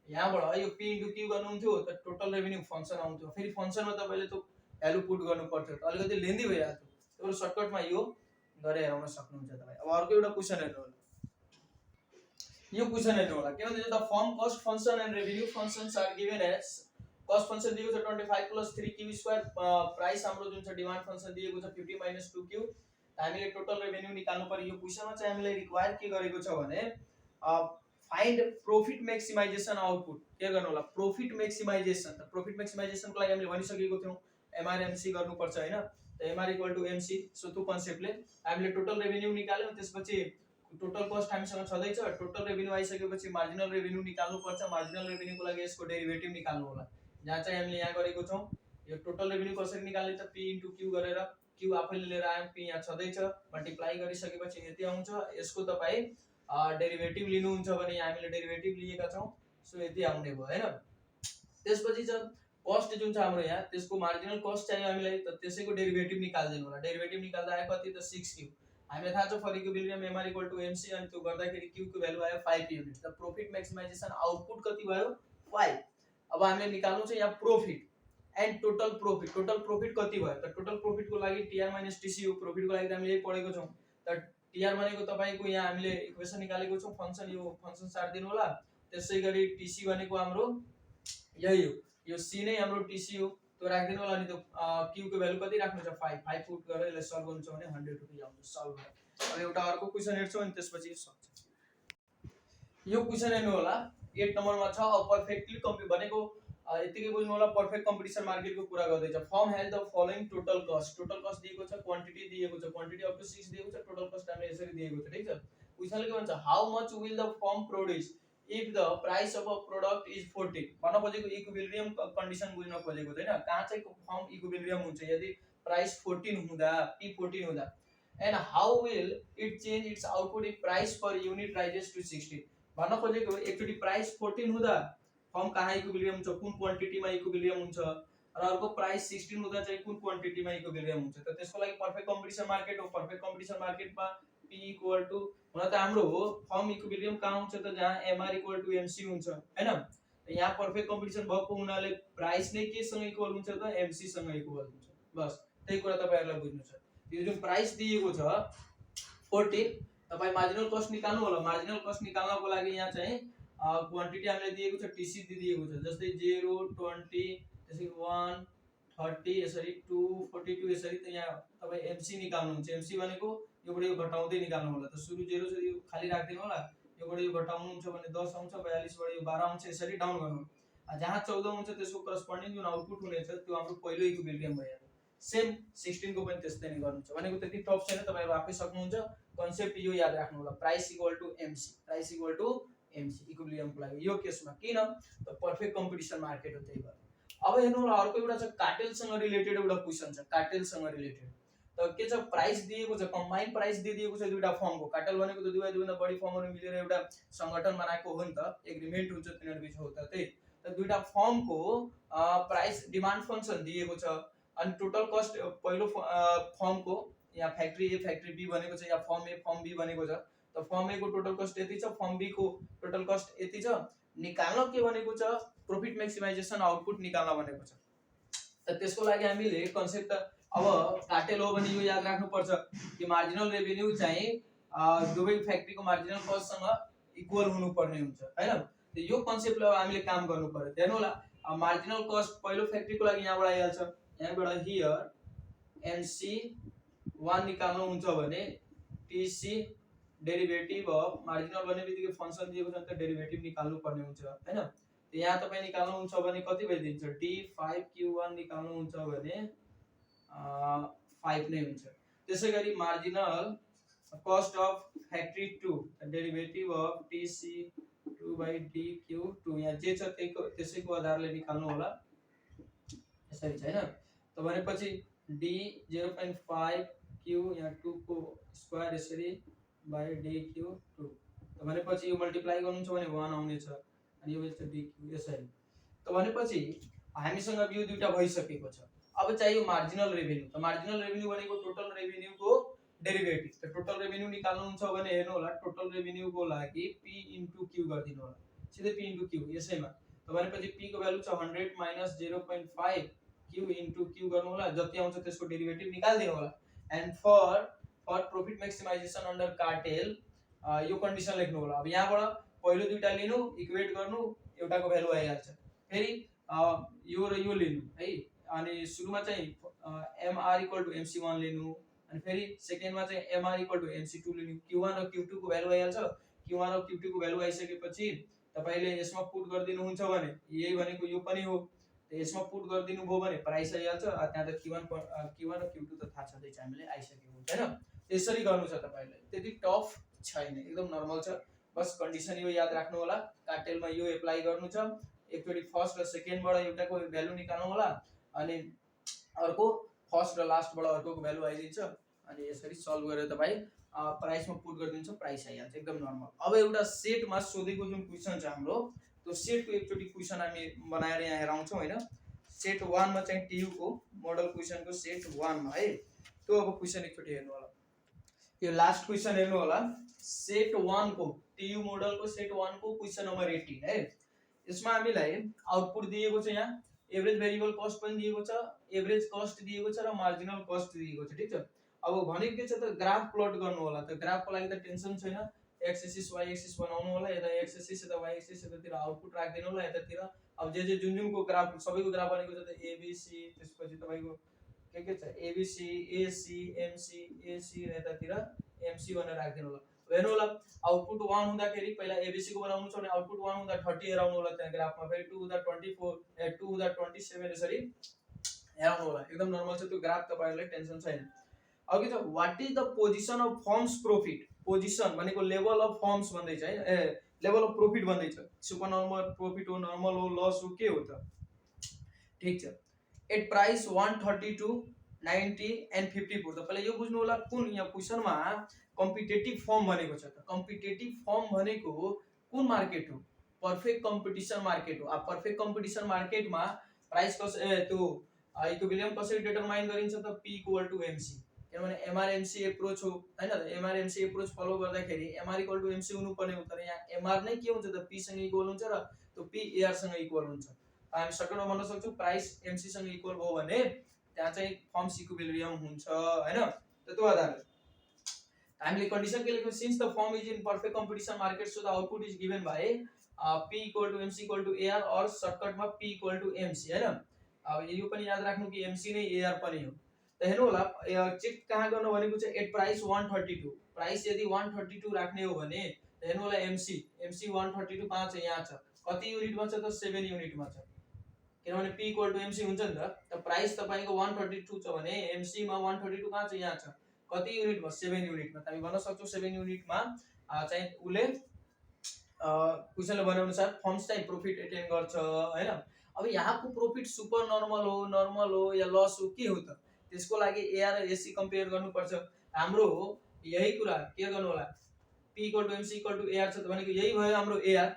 यहाँबाट यो p * q गर्नुहुन्थ्यो त टोटल रेभेन्यू फंक्सन आउँथ्यो। फेरि फंक्सनमा तपाईले त्यो भ्यालु पुट गर्नु पर्थ्यो, अलिकति लेन्दी भइहाल्थ्यो। त्यसले सर्टकटमा यो गरे हेराउन सक्नुहुन्छ तपाई। अब अर्को एउटा क्वेशन हेर्नु होला। यो क्वेशन हेर्नु होला के भन्छ त firm cost function and revenue functions are given as. Cost function दिएको छ 25 + 3q²। प्राइस हाम्रो जुन छ डिमान्ड फंक्शन दिएको छ 50 - 2q। हामीले टोटल रेभेन्यू निकाल्नु पर्यो। यो क्वेशनमा चाहिँ हामीले रिक्वायर के गरेको छ भने फाइन्ड प्रॉफिट मैक्सिमाइजेशन आउटपुट। के गर्नु होला प्रॉफिट मैक्सिमाइजेशन। त प्रॉफिट मैक्सिमाइजेशन को लागि हामीले भनिसकेको थियौ एमआरएमसी गर्नु पर्छ हैन। त एमआर = एमसी। सो त्यो कन्सेप्टले हामीले टोटल रेभेन्यू निकाल्यौ, त्यसपछि टोटल कस्ट हामीसँग छँदै छ। टोटल रेभेन्यू आइसकेपछि मार्जिनल रेभेन्यू निकाल्नु पर्छ। मार्जिनल रेभेन्यू को लागि यसको डेरिभेटिभ निकाल्नु होला। जहाँ चाहिँ हामीले यहाँ गरेको छौं यो टोटल रेभेन्यू कसरी निकाल्ने त p * q गरेर q आफैले लिएर आयौं, p यहाँ छँदै छ, मल्टिप्लाई गरिसकेपछि यति आउँछ। यसको तपाई डेरिभेटिभ लिनुहुन्छ भने यहाँ हामीले डेरिभेटिभ लिएका छौं, सो यति आउने भयो हैन। त्यसपछि चाहिँ कस्ट जुन छ हाम्रो यहाँ त्यसको मार्जिनल कस्ट चाहियो हामीलाई, त त्यसैको डेरिभेटिभ निकाल्दिनु होला। डेरिभेटिभ निकाल्दा आयो कति त 6q। हामीलाई थाहा छ फर इक्विलिब्रियम एमआर = एमसी अनि त्यो गर्दाखेरि q को भ्यालु आयो 5 युनिट। त प्रॉफिट मैक्सिमाइजेशन आउटपुट कति भयो 5। अब हामीले निकाल्नु छ यहाँ profit and total profit. Total profit कति भयो त टोटल प्रॉफिट को लागि टीआर - टीसी हो। प्रॉफिट को लागि त हामीले यही पढेको छौं। त टीआर भनेको तपाईको यहाँ हामीले इक्वेसन निकालेको छौं, फंक्शन यो फंक्शन सार्दिनु होला। त्यसैगरी टीसी भनेको हाम्रो यही हो, यो सी नै हाम्रो टीसी हो। त्यो राख्दिनु होला। अनि त्यो क्यू को भ्यालु कति राख्नु छ 5। 5 पुट गरेर यसलाई सल्भ गर्नु छ भने 100 रुपैयाँ आउँछ सल्भ भयो। अब एउटा अर्को क्वेशन हेर्छौं अनि त्यसपछि सक्छ। यो क्वेशन हेर्नु होला 8 नम्बरमा छ। अब परफेक्टली भनेको यतिकै बुझ्नु होला परफेक्ट कम्पिटिसन मार्केट को कुरा गर्दै छ। Form has the following total cost. Total cost दिएको छ, क्वान्टिटी दिएको छ, क्वान्टिटी अप टु 6 दिएको छ, टोटल कस्ट हामीले यसरी दिएको छ, ठीक छ। क्वेशनले के भन्छ how much will the form produce if the price of a product is 14। भन्न खोजेको इक्विलिब्रियम कन्डिसन बुझ्न खोजेको छैन, कहाँ चाहिँ फर्म इक्विलिब्रियम हुन्छ यदि प्राइस 14 हुँदा p14 हुँदा। And how will it change its output if price per unit rises to 16। भन्न खोजेको एकचोटी प्राइस 14 हुँदा फर्म कहाँ इक्विलिब्रियम हुन्छ, कुन क्वान्टिटीमा इक्विलिब्रियम हुन्छ, र अर्को प्राइस 16 हुँदा चाहिँ कुन क्वान्टिटीमा इक्विलिब्रियम हुन्छ। त त्यसको लागि परफेक्ट कम्पिटिसन मार्केट हो। परफेक्ट कम्पिटिसन मार्केटमा p = हुन त हाम्रो हो फर्म इक्विलिब्रियम कहाँ हुन्छ त जहाँ एमआर = एमसी हुन्छ हैन। त यहाँ परफेक्ट कम्पिटिसन भएको हुनाले प्राइस नै के सँग इक्वल हुन्छ त एमसी सँग इक्वल हुन्छ। बस त्यही कुरा तपाईहरुलाई बुझ्नु छ। यो जुन प्राइस दिएको छ 14, तपाई मार्जिनल कस्ट निकाल्नु होला। मार्जिनल कस्ट निकाल्नको लागि यहाँ चाहिँ क्वान्टिटी हामीले दिएको छ, टीसी दिएको छ। जस्तै 0 20 त्यसै 1 30 यसरी 2 42 यसरी। त यहाँ तपाई एमसी निकाल्नुहुन्छ। एमसी भनेको योबाट यो घटाउँदै निकाल्नु होला। त सुरु 0 छ यो खाली राख्दिनु होला, योबाट यो घटाउनुहुन्छ भने 10 आउँछ, 42 बाट यो 12 आउँछ, यसरी डाउन गर्नु। जहाँ 14 हुन्छ त्यसको करस्पोन्डिङ जुन आउटपुट हुनेछ त्यो हाम्रो पहिलो इक्विलिब्रियम भइहाल्यो। सेम 16 को पनि त्यस्तै नै गर्नुहुन्छ भनेको त्यति टफ छैन तपाईहरु आफै सक्नुहुन्छ कन्सेप्ट यो याद राख्नु होला प्राइस इक्वल टु एमसी इक्विलिब्रियमको लागि यो केसमा किन त पर्फेक्ट कम्पिटिसन मार्केट हो त्यही भएर अब हेर्नु होला अर्को एउटा छ कार्टेलसँग रिलेटेड एउटा क्वेशन छ कार्टेलसँग रिलेटेड त के छ प्राइस दिएको छ कम्बाइन प्राइस दिएको छ दुईटा फर्मको कार्टेल भनेको त दुईभन्दा बढी फर्महरु मिलेर एउटा संगठन बनाएको हो नि त एग्रीमेन्ट हुन्छ तिनीहरु बीच हो त त्यही त दुईटा फर्मको प्राइस डिमान्ड फंक्सन दिएको छ अनि टोटल कस्ट पहिलो फर्मको यहाँ फ्याक्ट्री ए फ्याक्ट्री बी भनेको छ या फर्म ए फर्म बी भनेको छ त फर्म ए को टोटल कस्ट यति छ फर्म बी को टोटल कस्ट यति छ निकाल्न के भनेको छ प्रॉफिट मैक्सिमाइजेसन आउटपुट निकाल्न भनेको छ त त्यसको लागि हामीले कन्सेप्ट अब कार्टेल हो भने यो याद राख्नु पर्छ कि मार्जिनल रेभेन्यू चाहिँ दुवै फ्याक्ट्रीको मार्जिनल कस्ट सँग इक्वल हुनु पर्ने हुन्छ हैन त यो कन्सेप्टले हामीले काम गर्नु पर्यो हेर्नु होला मार्जिनल कस्ट पहिलो फ्याक्ट्रीको लागि यहाँबाट आइहाल्छ यहाँबाट हियर MC1 निकाल्नु हुन्छ भने TC डेरिभेटिभ अफ मार्जिनल भन्ने बित्तिकै फंक्सन दिएको छ नि त डेरिभेटिभ निकाल्नु पर्ने हुन्छ हैन त यहाँ तपाई निकाल्नु हुन्छ भने कति भइदिन्छ D5Q1 निकाल्नु हुन्छ भने 5 नै हुन्छ त्यसैगरी marginal cost of factory 2 derivative of TC2/DQ2 यहाँ जे छ त्यसैको आधारले निकाल्नु होला यसरी छ हैन त भनेपछि D 0.5 Q यहाँ 2 को स्क्वायर यसरी बाइ DQ2 त भनेपछि यो मल्टिप्लाई गर्नुहुन्छ भने 1 आउने छ अनि यो चाहिँ DQ यसरी त भनेपछि हामीसँग यो दुईटा भइसकेको छ अब चाहियो मार्जिनल रेभेन्यू त मार्जिनल रेभेन्यू भनेको टोटल रेभेन्यू को डेरिभेटिभ त टोटल रेभेन्यू निकाल्नु हुन्छ भने हेर्नु होला टोटल रेभेन्यू को लागि P * Q गर्दिनु होला सिधै P * Q यसैमा त भनेपछि P को भ्यालु छ 100 - 0.5 Q * Q गर्नु होला जति आउँछ त्यसको डेरिभेटिभ निकाल्दिनु होला and for profit maximisation under cartel यो कन्डिसन लेख्नु होला अब यहाँबाट पहिलो दुईटा लिनु इक्वेट गर्नु एउटाको भ्यालु आइहाल्छ फेरि यो र यो लिनु है अनि सुरुमा चाहिँ MR = MC1 लिनु अनि फेरि सेकेन्डमा चाहिँ MR = MC2 लिनु Q1 र Q2 को भ्यालु आइहाल्छ Q1 र Q2 को भ्यालु आइसकेपछि तपाईले यसमा पुट गर्दिनु हुन्छ भने यही भनेको यो पनि हो त यसमा पुट गर्दिनु भो भने प्राइस आइहाल्छ त्यहाँ त Q1 र Q2 त थाहा छँदै छ हामीले आइसकेको हुन्छ हैन त्यसरी गर्नु छ तपाईले त्यति टफ छैन एकदम नर्मल छ बस कन्डिसन यो याद राख्नु होला कार्टेलमा यो एप्लाई गर्नु छ एकचोटी फर्स्ट र सेकेन्डबाट एउटाको भ्यालु निकाल्नु होला अनि अर्को फर्स्ट र लास्टबाट अर्कोको भ्यालु आइदिन्छ अनि यसरी सल्भ गरेर तपाई प्राइसमा पुट गरिदिन्छ प्राइस आइहाल्छ एकदम नर्मल अब एउटा सेटमा सोधेको जुन क्वेशन छ हाम्रो त्यो सेटको एकचोटी क्वेशन हामी बनाएर यहाँ हेराउँछौं हैन सेट 1 मा चाहिँ TU को मोडल क्वेशनको सेट 1 मा है त्यो अब क्वेशन एकचोटी हेर्नु होला यो लास्ट क्वेशन हेर्नु होला सेट 1 को TU मोडल को सेट 1 को क्वेशन नम्बर 18 है यसमा हामीलाई आउटपुट दिएको छ यहाँ एभरेज भेरिएबल कस्ट पनि दिएको छ एभरेज कस्ट दिएको छ र मार्जिनल कस्ट दिएको छ ठीक छ अब भनेको के छ त ग्राफ प्लट गर्नु होला त ग्राफको लागि त टेन्सन छैन एक्स एक्सिस वाइ एक्सिस बनाउनु होला यता एक्स एक्सिस यता वाइ एक्सिस यतातिर आउटपुट राख्दिनु होला यतातिर अब जे जुनको ग्राफ सबैको ग्राफ भनेको छ त एबीसी त्यसपछि तपाईको के छ एबीसी एसी एमसी एसी र यतातिर एमसी भनेर राख्दिनु होला हेर्नु होला आउटपुट 1 हुँदाखेरि पहिला एबीसी को बनाउनु छ भने आउटपुट 1 हुँदा 30 हेराउनु होला त्यहाँ ग्राफमा फेरि 2 हुँदा 24 2 हुँदा 27 यसरी हेराउनु होला एकदम नर्मल छ त्यो ग्राफ तपाईहरुलाई टेन्सन छैन अब के छ what is the position of firms profit position भनेको लेभल अफ फर्म्स भन्दै छ है लेभल अफ प्रॉफिट भन्दै छ सुपर नर्मल प्रॉफिट हो नर्मल हो लस हो के हो त ठीक छ एट प्राइस 132 90 एन्ड 54 त पहिला यो बुझ्नु होला कुन यहाँ क्वेशनमा कम्पिटिटिभ फर्म भनेको छ त कम्पिटिटिभ फर्म भनेको कुन मार्केट हो पर्फेक्ट कम्पिटिसन मार्केट हो अब पर्फेक्ट कम्पिटिसन मार्केटमा प्राइस त्यो इक्विलिब्रियम कसरी डिटरमाइन गरिन्छ त P = MC किनभने MR/MC एप्रोच हो हैन त MR/MC एप्रोच फलो गर्दाखेरि MR = MC हुनु पर्ने हो तर यहाँ MR नै के हुन्छ त P सँग इक्वल हुन्छ र त्यो P AR सँग इक्वल हुन्छ हामी सेकेन्डमा भन्न सक्छौं प्राइस MC सँग इक्वल भयो भने त्यहाँ चाहिँ फर्म्स इक्विलिब्रियम हुन्छ हैन त त्यो आधारले हामीले कन्डिसन के लेख्छौं since the firm is in perfect competition market so the output is given by P = MC = AR और सर्टकटमा P = MC हैन अब यो पनि याद राख्नु कि MC नै AR पनि हो त हेर्नु होला चेक कहाँ गर्नु भनेको चाहिँ एट प्राइस 132 प्राइस यदि 132 राख्ने हो भने हेर्नु होला MC 132 5 यहाँ छ कति युनिटमा छ त 7 युनिटमा छ किनभने p इक्वल टु mc हुन्छ नि त प्राइस तपाईको 132 छ भने mc मा 132 कहाँ छ यहाँ छ कति युनिटमा 7 युनिटमा त हामी भन्न सक्छौं 7 युनिटमा चाहिँ उले क्वेशनले भने अनुसार फर्म्स चाहिँ प्रॉफिट एटेन गर्छ हैन। अब यहाँको प्रॉफिट सुपर नर्मल हो या लस हो के हो त त्यसको लागि एआर र एसी कम्पेयर गर्नुपर्छ हाम्रो यही कुरा के गर्नु होला p equal to mc equal to AR छ त भनेको यही भयो हाम्रो एआर।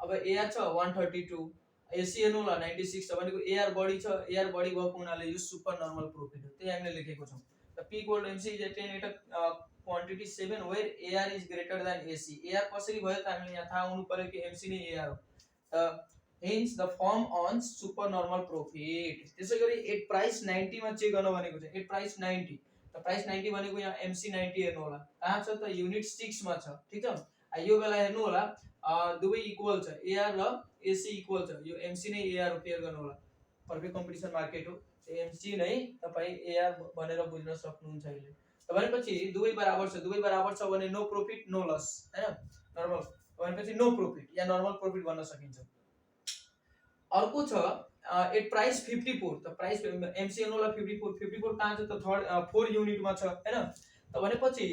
अब एआर छ 132 एसी हेर्नु होला 96 छ भनेको एआर बढी छ एआर बढी भएको हुनाले यो सुपर नर्मल प्रॉफिट हो त्यही हामीले लेखेको छौं। त p equal to mc is attain at quantity 7 where AR is greater than AC AR कसरी भयो त हामीले यहाँ थाहा हुनु पर्यो कि एमसी नै एआर हो त hence the form on super normal profit। त्यसैगरी एट प्राइस 90 मा चेक गर्न भनेको छ एट प्राइस 90 त प्राइस 90 भनेको यहाँ एमसी 90 हेर्नु होला कहाँ छ त युनिट 6 मा छ ठीक छ। यो बेला हेर्नु होला दुवै इक्वल छ एआर र एसी इक्वल छ यो एमसी नै एआर हो क्लियर गर्नु होला पर्फेक्ट कम्पिटिसन मार्केट हो एमसी नै तपाई एआर भनेर बुझ्न सक्नुहुन्छ अहिले। त भनेपछि दुवै बराबर छ भने नो प्रॉफिट नो लस हैन नर्मल भनेपछि नो प्रॉफिट या नर्मल प्रॉफिट भन्न सकिन्छ। अर्को छ एट प्राइस 54 त प्राइस एमसी हेर्नु होला 54 कहाँ छ त थर्ड 4 युनिट मा छ हैन। त भनेपछि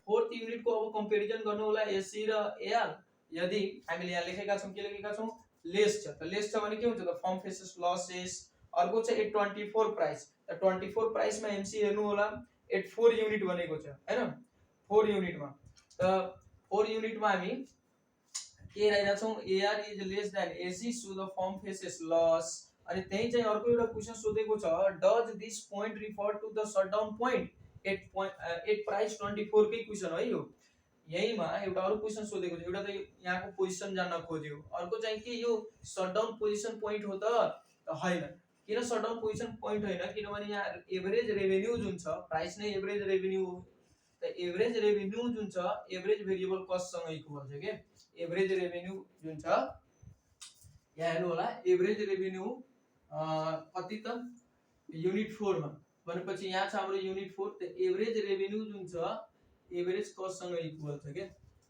फोर्थ युनिट को अब कम्पेरिजन गर्नु होला एसी र एआर यदि हामीले यहाँ लेखेका छौं के लेखेका छौं लेस छ त लेस छ भने के हुन्छ त फर्म फेसेस लसेस। अर्को छ एट 24 प्राइस त 24 प्राइस मा एमसी हेर्नु होला एट 4 युनिट बनेको छ हैन 4 युनिट मा त 4 युनिट मा हामी के राखेका छौं AR is less than AC so the firm faces loss. अनि त्यही चाहिँ अर्को एउटा क्वेशन सोधेको छ does this point refer to the shutdown point at price 24 कै क्वेशन है यो यहीमा एउटा अरु क्वेशन सोधेको छ एउटा त यहाँको पोजिसन जान्न खोज्यो अर्को चाहिँ के यो शटडाउन पोजिसन पॉइंट हो त हैन किन शटडाउन पोजिसन पॉइंट हैन किनभने यहाँ एभरेज रेभेन्यू जुन छ प्राइस नै एभरेज रेभेन्यू हो त एभरेज रेभेन्यू जुन छ एभरेज भेरिएबल कस्ट सँग इक्वल छ के एभरेज रेभेन्यू जुन छ यहाँ हेर्नु होला एभरेज रेभेन्यू कति त युनिट 4 मा भनेपछि यहाँ छ हाम्रो युनिट 4 त एभरेज रेभेन्यू जुन छ एभरेज कस्ट सँग इक्वल छ के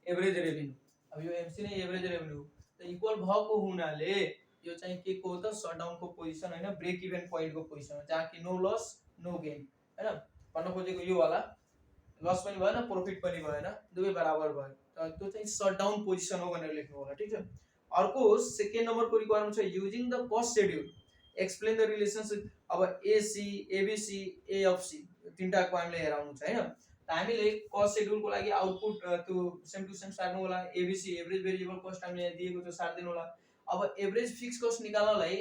एभरेज रेभेन्यू। अब यो एमसी नै एभरेज रेभेन्यू त इक्वल भएको हुनाले यो चाहिँ के को त शटडाउन को पोजिसन हैन ब्रेक इभन पोइन्ट को पोजिसन हो जहाँ कि नो लस नो गेन हैन भन्न खोजेको यो वाला लस पनि भएन प्रॉफिट पनि भएन दुवै बराबर भयो त त्यो चाहिँ शटडाउन पोजिसन हो भनेर लेख्नु होला ठीक छ। अर्को सेकेन्ड नम्बर को रिक्वायरमेन्ट छ using the cost schedule explain the relationship अब एसी एबीसी एएफसी तीनटा को हामीले हेराउनु छ हैन त हामीले कस्ट शेड्युल को लागि आउटपुट त्यो सेम टु सेम सार्नु होला एबीसी एभरेज भेरिएबल कस्ट हामीले दिएको छ सार्दिनु होला। अब एभरेज फिक्स कस्ट निकाल्नलाई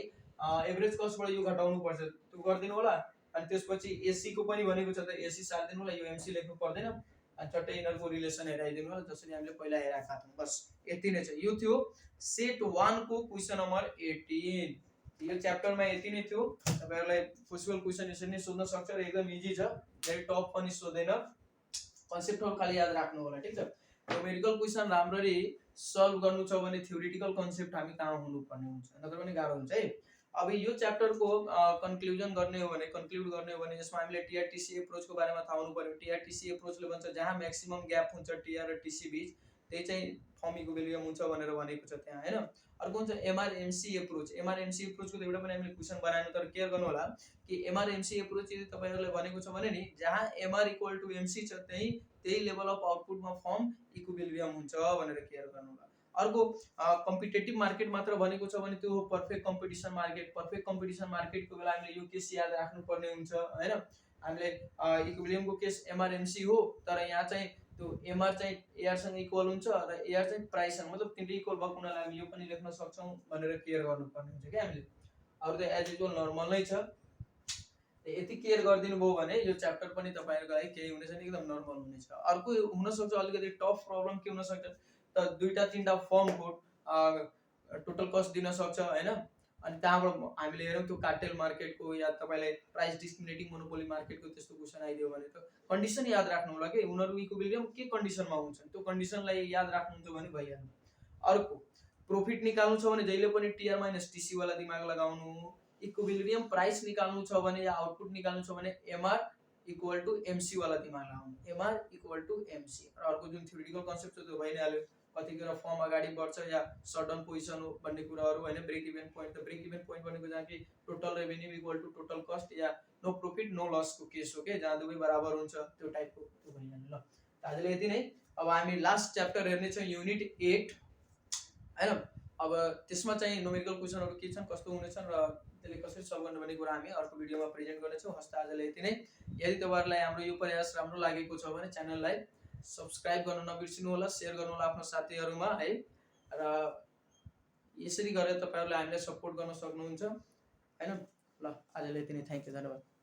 एभरेज कस्ट बाट यो घटाउनु पर्छ त्यो गर्दिनु होला अनि त्यसपछि एसी को पनि भनेको छ त एसी सार्दिनु होला यो एमसी लेख्नु पर्दैन अनि चट्टै यिनीहरुको रिलेसन हेराइदिनु होला जसरी हामीले पहिला हेराएका थियौं बस यति नै छ। यो थियो सेट 1 को क्वेशन नम्बर 18 यो च्याप्टर मा यति नै थियो तपाईहरुलाई पोसिबल क्वेशन यसरी नै सोध्न सक्छ र एकदम इजी छ धेरै टफ पनि सोध्दैन कन्सेप्टहरु खाली याद राख्नु होला ठीक छ। न्यूमेरिकल क्वेशन राम्ररी सल्भ गर्नु छ भने थ्योरेटिकल कन्सेप्ट हामी कहाँ हुनु पर्ने हुन्छ नत्र पनि गाह्रो हुन्छ है। अब यो च्याप्टर को कन्क्लुजन गर्ने हो भने कन्क्लुड गर्ने हो भने यसमा हामीले टीआरटीसी अप्रोच को बारेमा थाहा हुनु पर्यो टीआरटीसी अप्रोच ले भन्छ जहाँ म्याक्सिमम ग्याप हुन्छ टीआर र टीसी बीच त्यही चाहिँ फर्म इक्विलिब्रियम हुन्छ भनेर भनेको छ त्यहाँ हैन। अर्को हुन्छ एमआरएमसी अप्रोच एमआरएमसी अप्रोच को त एउटा पनि हामीले क्वेशन बनाएन तर केयर गर्नु होला कि एमआरएमसी अप्रोच यदि तपाईहरुले भनेको छ भने नि जहाँ एमआर इक्वल टु एमसी छ त्यही लेभल अफ आउटपुट मा फर्म इक्विलिब्रियम हुन्छ भनेर केयर गर्नु होला। अर्को कम्पिटिटिभ मार्केट मात्र भनेको छ भने त्यो पर्फेक्ट कम्पिटिसन मार्केट को बेला हामीले यो केस याद राख्नु पर्ने हुन्छ हैन हामीले इक्विलिब्रियम को केस एमआरएमसी हो तर यहाँ चाहिँ त्यो एमआर चाहिँ एआर सँग इक्वल हुन्छ र एआर चाहिँ प्राइस सँग मतलब तीनटै इक्वल भएको हुनाले हामी यो पनि लेख्न सक्छौं भनेर केयर गर्नुपर्ने हुन्छ के हामीले अरु त एज युजुअल नर्मल नै छ यति केयर गरिदिनु भयो भने यो च्याप्टर पनि तपाईहरुको लागि केही हुने छैन एकदम नर्मल हुनेछ। अर्को हुन सक्छ अलिकति टफ प्रब्लम के हुन सक्छ त दुईटा तीनटा फर्म को टोटल कस्ट दिन सक्छ हैन अनि त्यहाँबाट हामीले हेरौं त्यो कार्टेल मार्केट को या तपाईलाई प्राइस डिस्क्रिमिनेटिङ मोनोपोली मार्केट को त्यस्तो क्वेशन आइदियो भने त कन्डिसन याद राख्नु होला के उनीहरु इक्विलिब्रियम के कन्डिसनमा हुन्छन् त्यो कन्डिसनलाई याद राख्नुहुन्छ भने भइहाल्यो। अर्को प्रॉफिट निकाल्नु छ भने जहिले पनि टीआर माइनस टीसी वाला दिमाग लगाउनु इक्विलिब्रियम प्राइस निकाल्नु छ भने या आउटपुट निकाल्नु छ भने एमआर इक्वल टु एमसी वाला दिमाग लगाउनु एमआर इक्वल टु एमसी र अर्को जुन थ्योरेटिकल कन्सेप्ट छ त्यो भइ नै हाल्यो कतिखेर फर्म अगाडि बढ्छ या सडन पोजिसन हो भन्ने कुराहरू होइन। ब्रेक इभन पोइन्ट, त ब्रेक इभन पोइन्ट भनेको जहाँ कि total revenue equal to total cost या नो प्रॉफिट नो लसको केस हो के, जहाँ दुवै बराबर हुन्छ त्यो टाइपको त्यो भनिहाल्नु ल। आजले यति नै। अब हामी लास्ट च्याप्टर हेर्ने छौँ युनिट 8 हैन। अब त्यसमा चाहिँ न्युमेरिकल क्वेशनहरू के छन् कस्तो हुनेछन् र त्यसले कसरी सल्भ गर्ने भन्ने कुरा हामी अर्को भिडियोमा प्रेजेन्ट गर्नेछौँ। हस्त आजले यति नै। यदि तपाईहरुलाई हाम्रो यो प्रयास राम्रो लागेको छ भने च्यानललाई सब्स्क्राइब गर्न नबिर्सिनु होला, शेयर गर्नु होला आफ्नो साथीहरुमा है, र यसरी गरेर तपाईहरुले हामीलाई सपोर्ट गर्न सक्नुहुन्छ हैन। ल आजले यति नै। थ्यांक यू, धन्यवाद।